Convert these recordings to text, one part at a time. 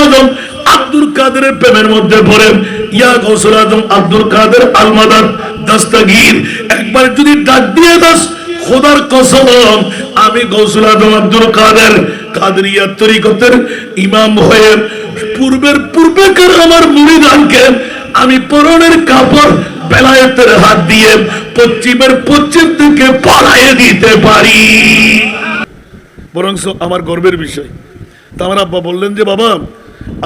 আজম আব্দুল কাদেরের প্রেমের মধ্যে পড়ে, ইয়া গৌসুল আজম আব্দুল কাদের আল মাদাদ দস্তগীর, একবার যদি ডাক দিয়ে দাস, খোদার কসম আমি গৌসুল আজম আব্দুল কাদের কাদরিয়া তরিকতের ইমাম হয়ে পূর্বেকার আমার মুরিদানকে আমি পরনের কাপড় বেলায়েতের হাত দিয়ে পশ্চিমের পশ্চিম দিকে পালাইয়ে দিতে পারি। বরং আমার গর্বের বিষয়। তা আমার আব্বা বললেন যে বাবা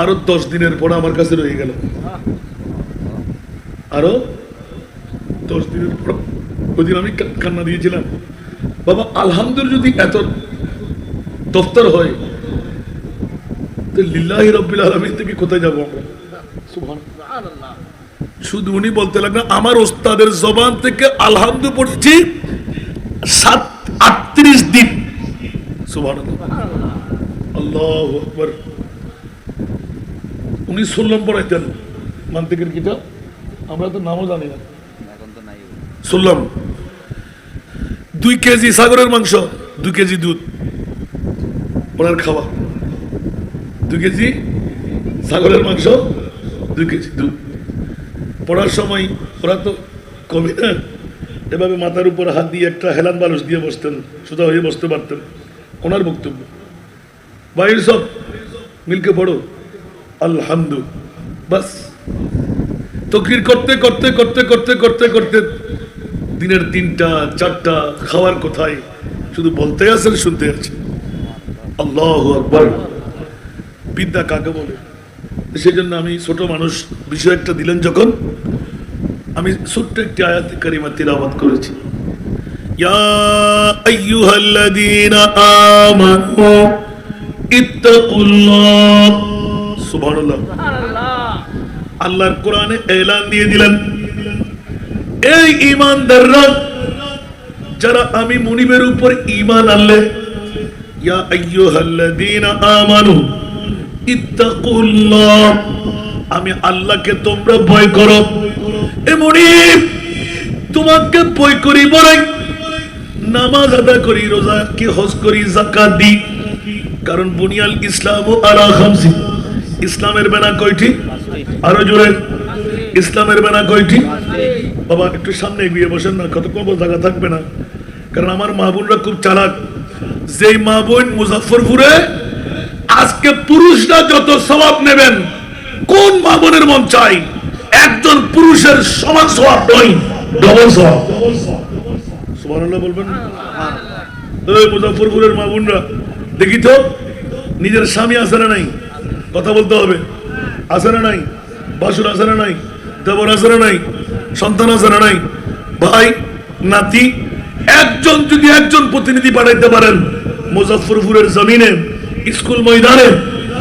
আরো 10 দিনের পর আমার কাছে রয়ে গেল, আরো 10 দিনের পর। ওই দিন আমি কান্না দিয়েছিলাম, বাবা আলহামদুলিল্লাহ যদি এত দফতর হয় তো লিল্লাহি রাব্বিল আলামিন থেকে কোথায় যাবো আমরা? সুবহানাল্লাহ। শুধু উনি বলতে লাগলেন আমার ওস্তাদের জবান থেকে আলহামদুলিল্লাহ পড়ছি 38 দিন। সুবহানাল্লাহ, আল্লাহু আকবার। উনি সুল্লাম পড়াইতেন মান্তিকের কিতাব, আমরা তো নামও জানি না। সুল্লাম 2 কেজি সাগরের মাংস, 2 কেজি দুধ ওনার খাওয়া, 2 কেজি ছাগলের মাংস, 2 কেজি দুধ। পড়ার সময় ওরা তো কবি না, এভাবে মাথার উপর হাত দিয়ে একটা হেলান বালুস দিয়ে বসতেন, সোজা হয়ে বসতে পারতেন। ওনার বক্তব্য বাইর সব মিলকে পড়ো আলহামদুলিল্লাহ, বাস তকরির করতে করতে করতে করতে করতে করতে দিনের 3টা 4টা খাওয়ার কোথায়, শুধু বলতে আছেন শুনতে আছেন। আল্লাহু আকবার। বিদ্যা কাকে বলে? সেই জন্য আমি ছোট মানুষ বিষয় একটা দিলেন যখন, আমি ছোট্ট একটি আয়াত কারিমা তিলাওয়াত করেছি। ইয়া আইয়ুহাল্লাযীনা আমানু ইত্তাকুল্লাহ। সুবহানাল্লাহ। আল্লাহর কোরআনে এলান দিয়ে দিলেন, এই ঈমানদাররা যারা আমি মুনিবের উপর ঈমান আনলে, ইয়া আইয়ুহাল্লাযীনা আমানু ইত্তাকুল্লাহ, আমি আল্লাহকে তোমরা ভয় করো। এ মুনিব তোমাকে ভয় করি বলে নামাজ আদা করি, রোজা কি, হজ করি, যাকাত দিই। কারণ বুনিয়াল ইসলাম আলা খামসি, ইসলামের বেনা কয়টি? আরো জোরে, ইসলামের বেনা কয়টি? বাবা একটু সামনে এগিয়ে বসেন না, কতক্ষণ জায়গা থাকবে না। কারণ আমার মা বোনরা খুব চালাক। যেই মা বোন মুজাফফরপুরে আজকে পুরুষরা যত সওয়াব নেবেন, কোন মা বোনের মন চাই একজন পুরুষের সমান সওয়াব নয়, ডবল সওয়াব? সুবহানাল্লাহ বলবেন। এই মুজাফফরপুরের মা বোনরা দেখি তো, নিজের স্বামী আছে না নাই? কথা বলতে হবে। আছে না নাই? বাসুর আছে না নাই? দেবর আছে না নাই? সন্তান আছে না নাই? ভাই নাতি, একজন যদি একজন প্রতিনিধি পাঠাইতে পারেন মুজাফফরপুরের জমিনে, স্কুল ময়দানে,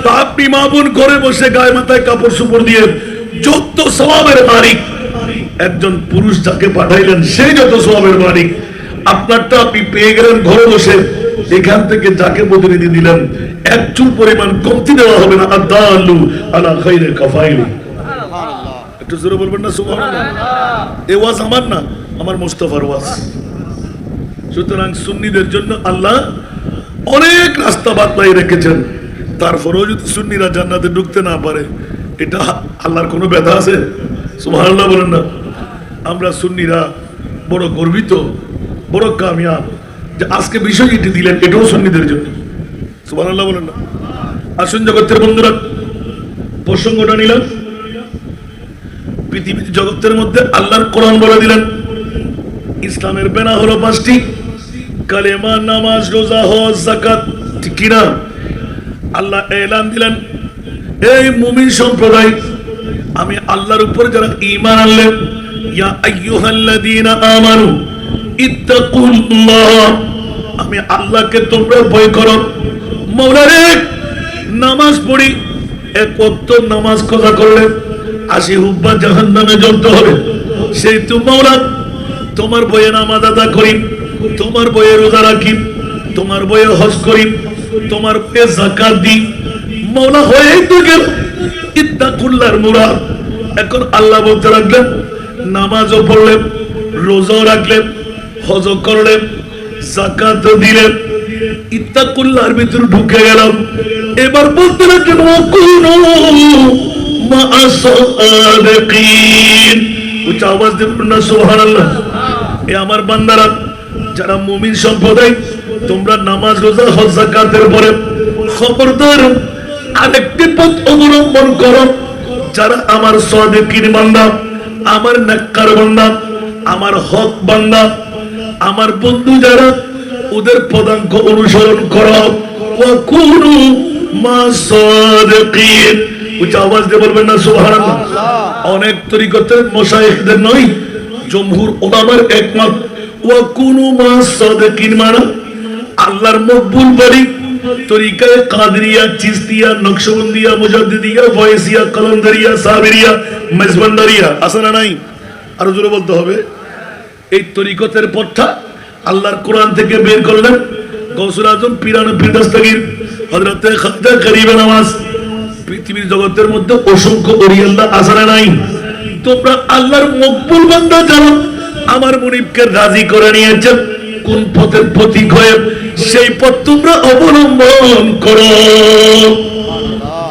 তা আপনি মা বোন ঘরে বসে গায়ে মাথায় কাপড় সুপড় দিয়ে যত সওয়াবের মালিক, একজন পুরুষ যাকে পাঠাইলেন সেই যত সওয়াবের মালিক। আপনারটা আপনি পেয়ে গেলেন ঘরে বসে, এখান থেকে যাকে প্রতিনিধি দিলেন এক চুল পরিমাণ কমতি দেওয়া হবে না। আদালু আলা খাইরে কাফাইলি। একটু জোরে বলবেন না সুবহানাল্লাহ। এই ওয়াজ আমার না, আমার মুস্তাফার ওয়াজ। সুতরাং সুন্নিদের জন্য আল্লাহ অনেক রাস্তা বাতলাই রেখেছেন। তারপরেও যদি সুন্নিরা জান্নাতে ঢুকতে না পারে, এটা আল্লাহর কোনো ব্যথা আছে? সুবহানাল্লাহ বলেন না। আমরা সুন্নিরা বড় গর্বিত, বড় কামিয়াব যে আজকে বিষয় এটি দিলেন, এটাও সুন্নিদের জন্য। সুবহানাল্লাহ বলেন না। আসুন জগতের বন্ধুরা, প্রসঙ্গটা নিলাম। পৃথিবীর জগতের মধ্যে আল্লাহর কোরআন বলে দিলেন ইসলামের বেনা হলো 5টি: কালেমা, নামাজ, রোজা, হজ, যাকাত। ঠিক কিনা? আল্লাহ এলান দিলেন, এই মুমিন সম্প্রদায়, আমি আল্লাহর উপর যারা ঈমান আনলে, ইয়া আইয়ুহাল্লাযীনা আমানু ইত্তাকুল্লাহ, আমি আল্লাহকে তোমরা ভয় করো। মাওলারে নামাজ পড়ি, 1 ওয়াক্ত নামাজ কাজা করলে 80 হুব্বা জাহান্নামে জ্বলতে হবে। সেই তো মাওলা তোমার ভয়ে নামাজ আদা করি, তোমার ভয়ে রোজা রাখি, তোমার ভয়ে হজ করি, তোমার ভয়ে যাকাত দিই। মাওলা হয়েই তো গেল ইত্তাকুল্লাহর মুরাদ। এখন আল্লাহ বলতে লাগলেন, নামাজও পড়লেন, রোজাও রাখলেন, হজও করলেন, যাকাতও দিলেন, ইত্তাকুল্লাহর ভিতরে ঢুকে গেলাম। এবার বলতে লাগলেন ওয়াকুনু মা'আস সাদিকিন। উচ্চ আওয়াজ দিয়ে বলুন না সুবহানাল্লাহ। এ আমার বান্দারা যারা মুমিন সম্প্রদায়, তোমরা নামাজ রোজা হজ যাকাতের পরে খবরদার আরেকটি পথ অবলম্বন করো। যারা আমার সাদিকিন বান্দা, আমার নেককার বান্দা, আমার হক বান্দা, আমার বন্ধু যারা, ওদের পদাঙ্ক অনুসরণ করো। ওয়াকুনু মা'আস সাদিকিন। উচ্চ আওয়াজ দিয়ে বলবেন না সুবহানাল্লাহ। অনেক তরিকতের মাশায়েখদের নয়, জমহুর উলামার একমত ওয়াকুনু মা'আস সাদিকিন মানে আল্লাহর মকবুল বাড়ি তরিকায়ে কাদরিয়া, চিশতিয়া, নকশবন্দিয়া, মুজাদ্দিদিয়া, ফয়েজিয়া, কলন্দরিয়া, সাবিরিয়া, মেজবান্ডারিয়া আছে না নাই? আরো জোরে বলতে হবে। এই তরিকতের পথটা আল্লাহর কোরআন থেকে বের করলেন গৌসুল আজম পীরানে পীর দস্তগীর হযরতে খাজা গরিবে নওয়াজ। পৃথিবীর জগতের মধ্যে অসংখ্য ওলিয়াল্লাহ আছে না নাই? তোমরা আল্লাহর মকবুল বান্দা জানো, আমার মুনিবকে রাজি করে নিয়েছেন কোন পথের প্রতীক হয়ে, সেই পথ তোমরা অবলম্বন করো।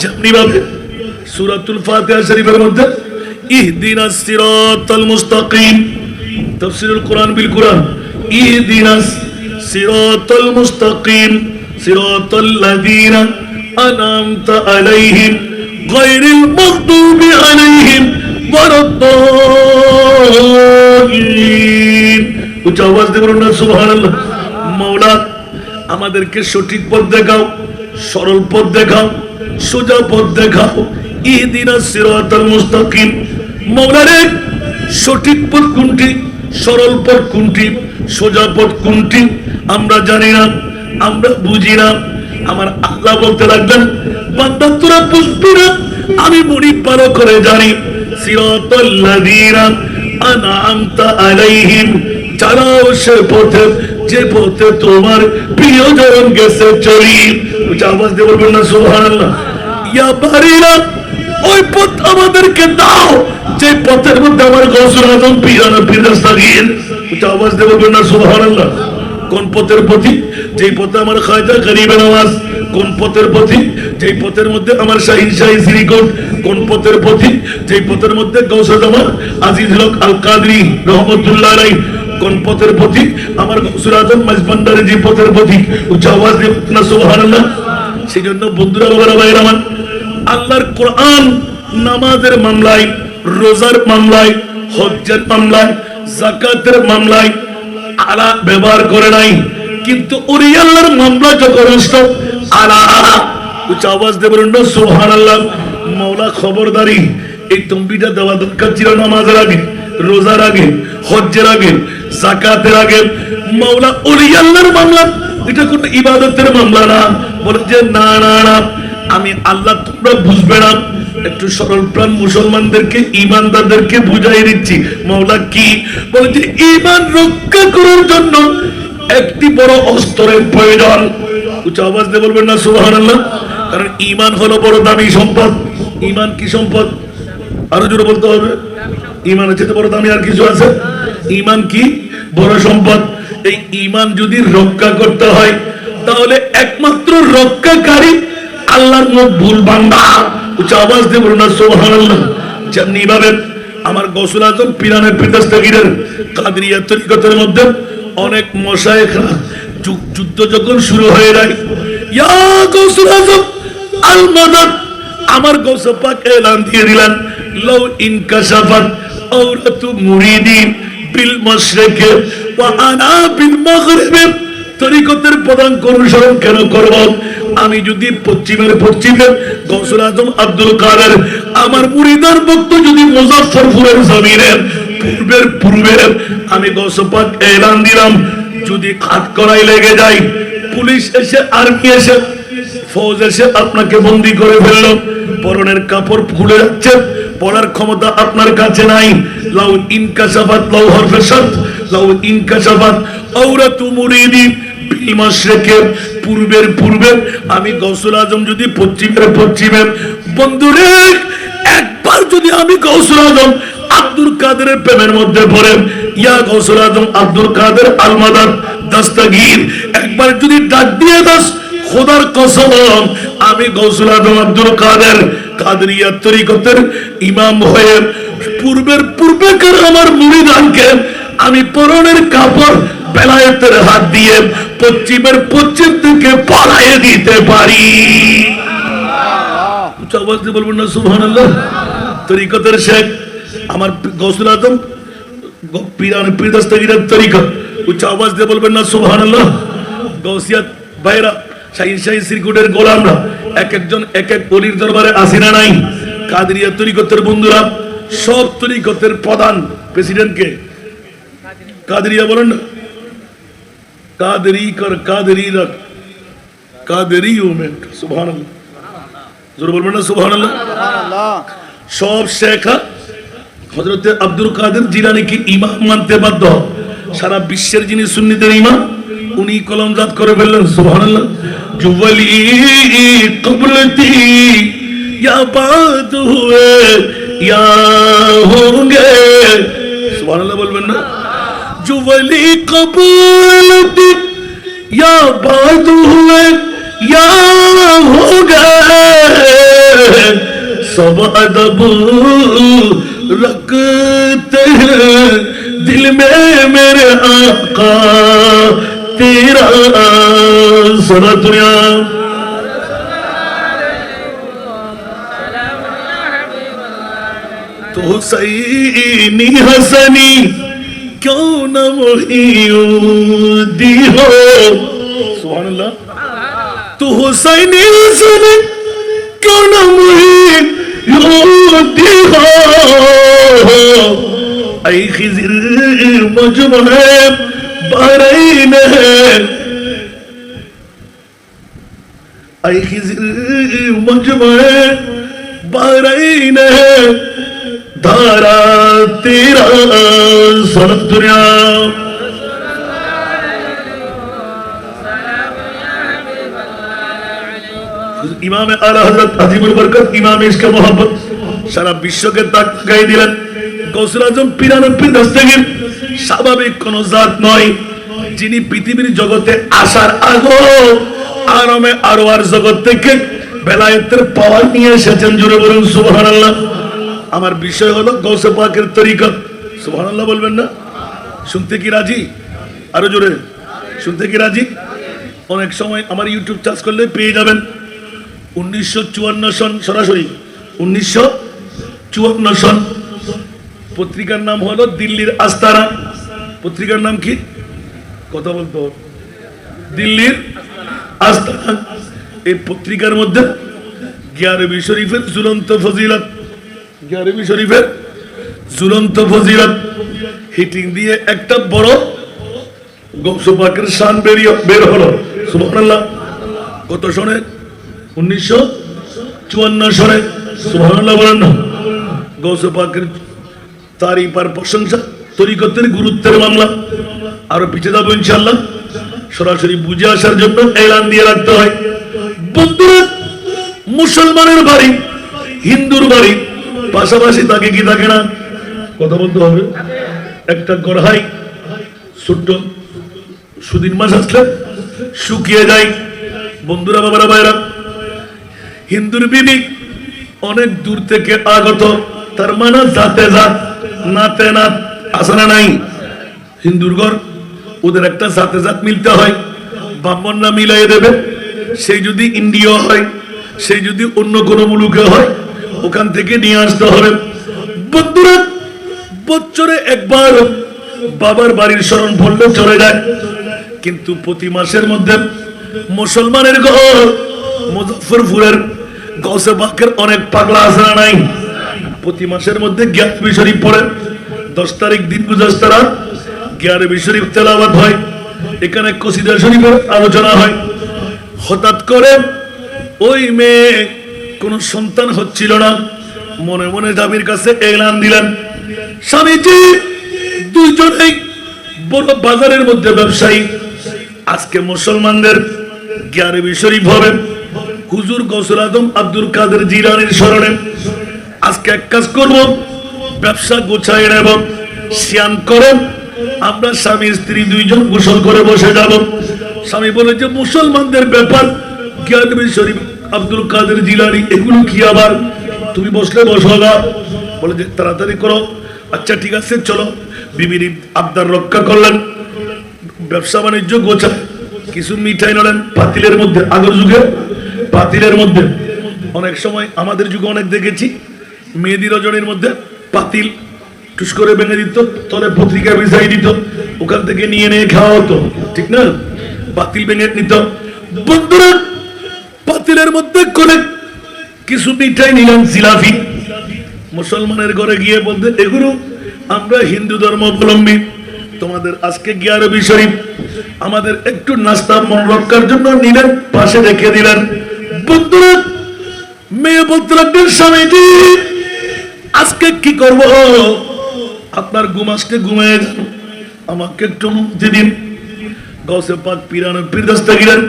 যেমনি ভাবে সূরাতুল ফাতিহা শরীফের মধ্যে ইহদিনাস সিরাতাল মুস্তাকিম, তাফসীরুল কোরআন বিল কোরআন, ইহদিনাস সিরাতাল মুস্তাকিম সিরাতাল লাযীনা আনআমতা আলাইহিম গায়রিল মাগদুবি আলাইহিম ওয়ালাদ-দাল্লিন। উচ্চ আওয়াজ দিয়ে বলুন না সুবহানাল্লাহ। মাওলা আমাদেরকে সঠিক পথ দেখাও, সরল পথ দেখাও, সোজা পথ দেখাও। ইহদিনাস সিরাতাল মুস্তাকিম। মাওলা রে, সঠিক পথ কোনটি, সরল পথ কোনটি, সোজা পথ কোনটি আমরা জানি না, আমরা বুঝি না। আমার আল্লাহ বলতে লাগলেন বান্দা তোরা বুঝবি না, আমি মুনিব ভালো করে জানি। সিরাতাল লাযীনা আনআমতা আলাইহিম, যারাও সে পথে, যে পথে তোমার প্রিয়জন গেছে চলি। উচ্চ আওয়াজ দিয়ে বলবেন না সুবহানাল্লাহ। ইয়া বারিরা, ওই পথ আমাদেরকে দাও যে পথের মধ্যে আমার গৌসুল আজম পীরানে পীর দস্তগীর। উচ্চ আওয়াজ দিয়ে বলবেন না সুবহানাল্লাহ। কোন পথের পথিক? যেই পথে আমার খাজা গরিবে নওয়াজ। কোন পথের পথিক? যেই পথের মধ্যে আমার শাহিন শাহী শ্রীকোট। কোন পথের পথিক? যেই পথের মধ্যে গৌসে জামান আজিজুল হক আল কাদরি রহমাতুল্লাহ আলাইহি। কোন পথের পথিক? আমার গৌসুল আজম মেজবান্ডারি যে পথের পথিক। উচ্চ আওয়াজ দিয়ে না সুবহানাল্লাহ। সেই জন্য বন্ধুরা, বাবারা, ভাইরা আমার, আল্লাহর কোরআন নামাজের মামলায়, রোজার মামলায়, হজ্জের মামলায়, যাকাতের মামলায় আলা ব্যবহার করে নাই, কিন্তু ওই আল্লাহর মামলা যখন আসতো আলা। উচ্চ আওয়াজ দিয়ে বলুন না সুবহানাল্লাহ। মাওলা খবরদারি, এই তম্বিটা দেওয়া দরকার ছিল নামাজের আগে, রোজার আগে, হজ্জের আগে, যাকাতের আগে। মাওলা ওই আল্লাহর মামলা, এটা কোন ইবাদতের মামলা না। বলে যে না না না, আমি আল্লাহ, তোমরা বুঝবে না। একটু সরল প্রাণ মুসলমানদেরকে, ইমানদারদেরকে বুঝাই দিচ্ছি। মাওলা কি বলে যে ঈমান রক্ষা করার জন্য একটি বড় অস্ত্রের প্রয়োজন। উচ্চ আওয়াজ দিয়ে বলবেন না সুবহানাল্লাহ। কারণ ঈমান হলো বড় দামি সম্পদ। ঈমান কি সম্পদ? আরো জোরে বলতে হবে। ঈমানের চেয়ে বড় দামি আর কিছু আছে? ঈমান কি বড় সম্পদ। এই ঈমান যদি রক্ষা করতে হয়, তাহলে একমাত্র রক্ষাকারী আল্লাহর মকবুল বান্দা। উচ্চ আওয়াজ দিয়ে বলুন না সুবহানাল্লাহ। যেমনি ভাবে আমার গৌসুল আজম পীরানে পীর দস্তগীরের কাদরিয়া তরিকতের মধ্যে অনেক মাশায়েখরা যুদ্ধ যখন শুরু হয়ে যায়, ইয়া গৌসুল আজম আল মাদাদ, আমার গৌস পাক এলান দিয়ে দিলেন, লাউ ইনকাশাফাত আওরাতু মুরিদিন বিল মাশরিকি ওয়া আনা বিল মাগরিবি। তরিকতের পদাঙ্ক অনুসরণ কেন করব? আমি যদি পশ্চিমের গৌসুল আজম আব্দুল কাদের, আমার মুরিদার ভক্ত যদি মুজাফফরপুরের জমিনের পূর্বের আমি গৌস পাক এলান দিলাম, যদি হাত করাই লেগে যায়, পুলিশ এসে, আর্মি এসে, ফৌজ এসে আপনাকে বন্দী করে ফেললো, পরনের কাপড় খুলে যাচ্ছে, পড়ার ক্ষমতা আপনার কাছে নাই। লাউ ইনকাশাফাত, লাউ হরফে শর্ত, লাউ ইনকাশাফাত আওরাতু মুরিদি বিল মাশরিকি, পূর্বের আমি গৌসুল আজম যদি পশ্চিমের বন্ধুরে, একবার যদি আমি গৌসুল আজম আব্দুল কাদেরের প্রেমের মধ্যে পড়ে, ইয়া গৌসুল আজম আব্দুল কাদের আল মাদাদ দস্তগীর, একবার একবার যদি ডাক দিয়ে দাস, খোদার কসম আমি গৌসুল আজম আব্দুল কাদের কাদরিয়া তরিকতের ইমাম হয়ে পূর্বেকার আমার মুরিদানকে আমি পরনের কাপড় বেলায়েতের হাত দিয়ে পশ্চিম দিকে পালাইয়ে দিতে পারি। উচ্চ আওয়াজ দিয়ে বলবেন না সুবহানাল্লাহ। তরিকতের শেখ আমার গৌসুল আজম পীর দস্তগীরের তরিকত, উচ্চ আওয়াজ দিয়ে বলবেন না সুবহানাল্লাহ। গৌসিয়াত ভাইরা, শাহিন শ্রীকুটের গোলামরা এক একজন এক এক অলির দরবারে আসি না নাই? কাদরিয়া তরিকতের বন্ধুরা, সব তরিকতের প্রধান প্রেসিডেন্টকে কাদরিয়া বলেন না, কাদেরি মুভমেন্ট, সুবহানাল্লাহ, জোরে বলবেন না সুবহানাল্লাহ। সব শেখা হযরত আব্দুল কাদের জিলানীকে ইমাম মানতে বাধ্য। সারা বিশ্বের যিনি সুন্নিদের ইমাম, উনি কলমজাত করে ফেললেন, সুবহানাল্লাহ। जुवली कबलती या बात हुए या होंगे, सुभान अल्लाह बोलबेन ना। जुवली कबलती या बात हुए या होंगे, सब अदब रखते हैं दिल में मेरे आका तेरा सारा दुनिया। तो हुसैनी हसनी क्यों न मोहिउद्दी हो, सुभान अल्लाह। तो हुसैनी हसनी क्यों न मोहिउद्दी हो, ऐ खिज़िर मजमुए बहरैन है, ऐ खिज़िर मजमुए बहरैन है, धारा तेरा सनद दुनिया। इमाम आला हजरत अजीमुल बरकत इमाम इश्क मोहब्बत सारा विश्व के ताकाई दिलेन। गौसुल आजम पीर दस्तगीर স্বাভাবিক কোন জাত নয়, যিনি পৃথিবীর জগতে আসার আগে আরমে আরওয়ার জগৎ থেকে বেলায়েতের পাওয়ার নিয়ে এসেছেন। জোরে বলুন সুবহানাল্লাহ। আমার বিষয় হলো গৌসে পাকের তরিকত, সুবহানাল্লাহ বলবেন না? শুনতে কি রাজি? আরো জোরে শুনতে কি রাজি? অনেক সময় আমার ইউটিউব সার্চ করলে পেয়ে যাবেন 1954 সন, সরাসরি 1954 সন। পত্রিকার নাম হলো দিল্লির আস্তানা। পত্রিকার নাম কি? কথা বলতে হবে। দিল্লির আস্তানা। এই পত্রিকার মধ্যে গিয়ারবি শরীফের ঝুলন্ত ফজিলত, গিয়ারবি শরীফের ঝুলন্ত ফজিলত হিটিং দিয়ে একটা বড় গৌসে পাকের শান বের হলো, সুবহানাল্লাহ। কত সনে? 1954 সনে, সুবহানাল্লাহ বলেন না। গৌসে পাকের তারিফ আর প্রশংসা, তরিকতের গুরুত্বের মামলা। আরো পিছিয়ে যাবো ইনশাআল্লাহ। সরাসরি বুঝে আসার জন্য এলান দিয়ে রাখতে হয়। বন্ধুরা, মুসলমানের বাড়ি হিন্দুর বাড়ি পাশাপাশি থাকে কি থাকে না? কথা বলতে হবে। একটা গড়হাই ছোট্ট সুদিন মাস আসলে শুকিয়ে যায়। বন্ধুরা, বাবারা, ভাইরা, হিন্দুর বিবি অনেক দূর থেকে আগত, তার মানে জাতে জাত নাতে নাত আসে না নাই? হিন্দুর ঘর, ওদের একটা জাতে জাত মিলতে হয়। ব্রাহ্মণ না মিলাই দেবে, সেই যদি ইন্ডিয়া হয়, সেই যদি অন্য কোনো মুলুকে হয়, ওখান থেকে নিয়ে আসতে হবে। বন্ধুরা, বছরে একবার বাবার বাড়ির স্মরণ পড়লে চলে যায়, কিন্তু প্রতি মাসের মধ্যে মুসলমানের ঘর মুজফ্ফরপুরের গৌসে পাকের অনেক পাগলা আছে না নাই? প্রতি মাসের মধ্যে গিয়ারবি শরীফ পড়ে। 10 তারিখ দিন গুজাস্তা রাত গিয়ারবি শরীফ তেলাওয়াত হয়। এখানে কসিদা শরীফের আলোচনা হয়। হঠাৎ করে ওই মেয়ে কোন সন্তান হচ্ছিল না, মনে মনে স্বামীর কাছে এলান দিলেন। স্বামীজি দুইজনেই বড় বাজারের মধ্যে ব্যবসায়ী। আজকে মুসলমানদের গিয়ারবি শরীফ হবে হুজুর গৌসুল আজম আব্দুল কাদের জিলানীর স্মরণে। আজকে এক কাজ করব, ব্যবসা গোছায় নেব, সিয়াম করেন, আমরা স্বামী স্ত্রী দুইজন গোসল করে বসে যাব। স্বামী বলে যে মুসলমানদের ব্যাপার, গিয়ারবি শরীফ, আব্দুল কাদের জিলানী, এগুলো কি আবার? তুমি বসলে বসো না। বলে যে তাড়াতাড়ি করো। আচ্ছা ঠিক আছে চলো। বিবির আবদার রক্ষা করলেন, ব্যবসা বাণিজ্য গোছা, কিছু মিঠাই নিলেন পাতিলের মধ্যে। আগের যুগে পাতিলের মধ্যে, অনেক সময় আমাদের যুগে অনেক দেখেছি মেহেদি রজনীর মধ্যে পাতিল টুস করে ভেঙে দিত, তলে পত্রিকা বিছাই দিত, ওখান থেকে নিয়ে নিয়ে খাওয়া হতো, ঠিক না? পাতিল ভেঙে নিত। বন্ধুরা পাতিলের মধ্যে করে কিছু মিঠাই নিলাম, জিলাপি। মুসলমানের ঘরে গিয়ে বলতে এগুলো আমরা হিন্দু ধর্ম অবলম্বী, তোমাদের আজকে গিয়ারবি শরীফ, আমাদের একটু নাস্তা মন রক্ষার জন্য নিলেন, পাশে রেখে দিলেন। বন্ধুরা মেয়ে বলতে লাগলেন স্বামীজি আজকে কি করব? আপনার ঘুম আসতে ঘুমিয়ে যান, আমাকে একটু মুক্তি দিন। গৌসে পাক পিরানো পীরদস্তা গেলেন,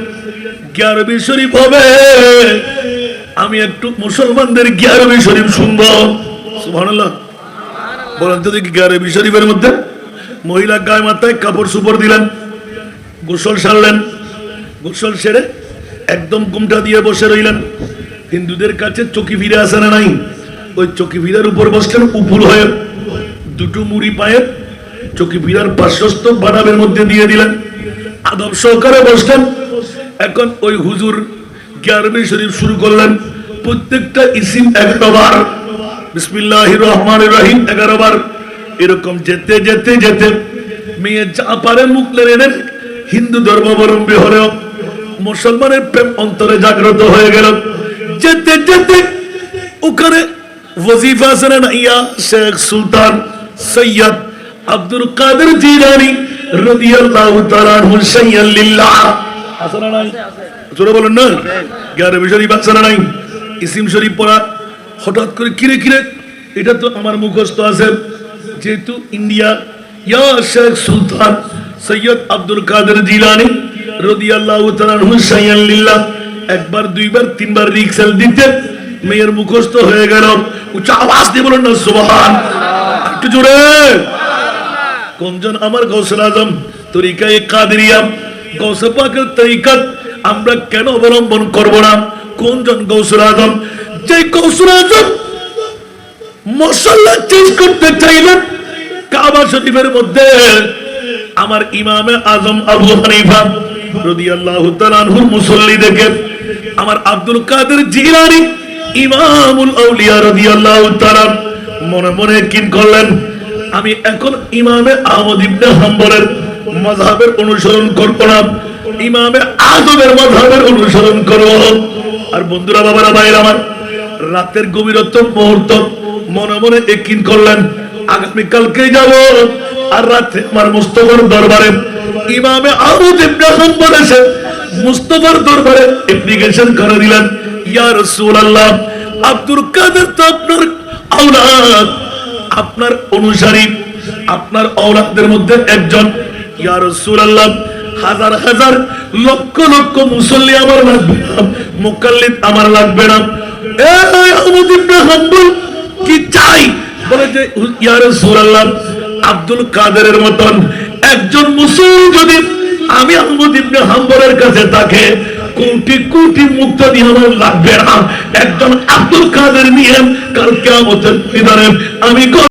গিয়ারবি শরীফ হবে, আমি একটু মুসলমানদের গিয়ারবি শরীফ শুনবো। সুবহানাল্লাহ বলেন তো দেখি। গিয়ারবি শরীফের মধ্যে মহিলা গায়ে মাথায় কাপড় সুপড় দিলেন, গোসল সারলেন, গোসল সেরে একদম ঘুমটা দিয়ে বসে রইলেন। হিন্দুদের কাছে চকি ফিরে আসে না নাই? ওই চকি ফিরার উপর বসলেন উপর হয়ে, দুটো মুড়ি পায়ে চকি ফিরার পার্শ্বস্থ বাদামের মধ্যে দিয়ে দিলেন, আদব সহকারে বসলেন। এখন ওই হুজুর গিয়ারবি শরীফ শুরু করলেন, প্রত্যেকটা ইসিম 11 বার, বিসমিল্লাহির রহমানির রহিম 11 বার। এরকম যেতে যেতে যেতে মেয়ে যা পারে মুখ লেড়ে নেন। হিন্দু ধর্মাবলম্বী হলেও মুসলমানের প্রেম অন্তরে জাগ্রত হয়ে গেল। যেতে যেতে ওখানে ওয়াজিফা আছে না, ইয়া শেখ সুলতান সৈয়দ আব্দুল কাদের জিলানী রাদিয়াল্লাহু তাআলা আনহু শাইয়ান লিল্লাহ আছে না নাই? জোরে বলেন না। গিয়ারবি শরীফ আছে না নাই? ইসিম শরীফ পড়া। হঠাৎ করে কিরে কিরে, এটা তো আমার মুখস্থ আছে, যেহেতু ইন্ডিয়া, ইয়া শেখ সুলতান সৈয়দ আব্দুল কাদের জিলানী রাদিয়াল্লাহু তাআলা আনহু শাইয়ান লিল্লাহ, একবার দুইবার তিনবার রিক্সেল দিতে মেয়ের মুখস্থ হয়ে গেল। উচ্চ আওয়াজ দিয়ে বলেন না সুবহান, একটু জোরে। কোনজন আমার গৌসুল আজম তরিকায়ে কাদেরিয়া, গৌসে পাকের তরিকাত আমরা কেন অবলম্বন করব না? কোনজন গৌসুল আজম? যে গৌসুল আজম মশলা চেঞ্জ করতে চাইলেন কাবা শরীফের মধ্যে, আমার ইমামে আজম আবু হানিফা রাদিয়াল্লাহু তাআলা আনহুর মুসল্লি দেখে আমার আব্দুল কাদের জিলানী ইমামুল আউলিয়া রাদিয়াল্লাহু তাআলা মনে মনে কিন করলেন, আমি এখন ইমামে আহমদ ইবনে হাম্বলের মাযহাবের অনুসরণ করব না, ইমামে আজমের মাযহাবের অনুসরণ করব। আর বন্ধুরা, বাবারা, ভাইরা আমার, রাতের গভীরতম মুহূর্ত মনে মনে একিন করলেন, আগামী কালকে যাব আর রাতে আমার মুস্তাফার দরবারে ইমামে আহমদ ইবনে হাম্বল এসে মুস্তাফার দরবারে অ্যাপ্লিকেশন করে দিলেন, ইয়া রাসূলুল্লাহ, আব্দুল কাদের তো আপনার আওলাদ, আপনার অনুসারী, আপনার আওলাদদের মধ্যে একজন। ইয়া রাসূলুল্লাহ, হাজার হাজার লক্ষ লক্ষ মুসল্লি আমার লাগবে না, মুকাল্লিদ আমার লাগবে না। এই আহমদ ইবনে হাম্বল কি চাই? বলে যে ইয়া রাসূলুল্লাহ, আব্দুল কাদেরের মতন একজন মুসল্লি যদি আমি আহমদ ইবনে হাম্বলের কাছে থাকে, কোটি কোটি মুক্তি আমার লাগবে না, একজন আব্দুল কাদের নিয়ে কাল কিয়ামতের ময়দানে আমি